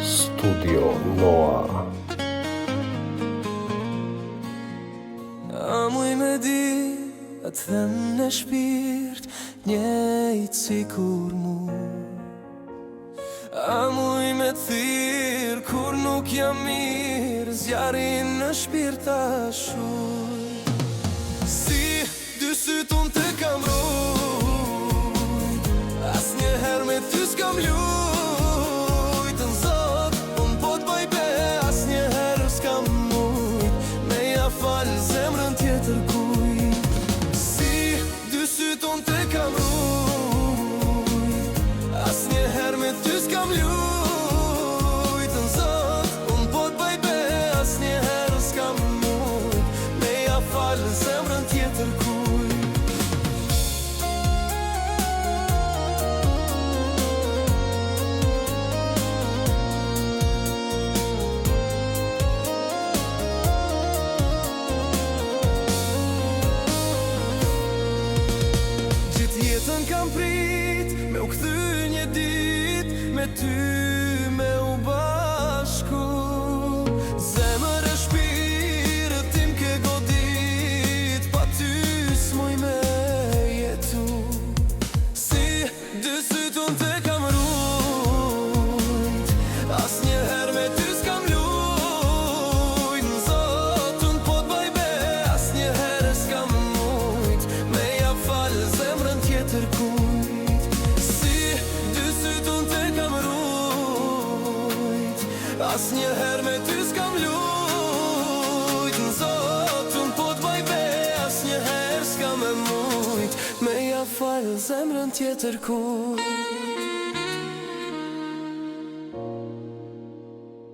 Studio Noa. A muj me di, a të them në shpirt, njejt si kur mu. A muj me thirë, kur nuk jam mirë, zjarin në shpirt ta shuj. Si dy syt unë të kam rujt, as njëher me ty s'kam lujt. Në zot, unë po t'baj be, as njëher s'kam mujt, me ja falë zemrën tjetër kujt. Si dy syt unë të kam rujt, as njëher me ty s'kam lujt. Në zot, unë po t'baj be, as njëher s'kam mujt, me ja falë zemrën tjetër kujt. Jetën kam prit, me u kthy një dit, me ty me u bashku. Zemër e shpirët tim ke godit, pa ty s'muj me jetu. Si dy syt unë te kam rujt, as njëher me ty s'kam lujt. Në zot unë po t'baj be, as njëher s'kam mujt, me ja falë zemrën tjetër kujt. Si dy syt unë te kam rujt, as njëher me ty s'kam lujt. Në zot unë po t'baj be, as njëher s'kam e mujt, me ja falë zemrën tjetër kujt.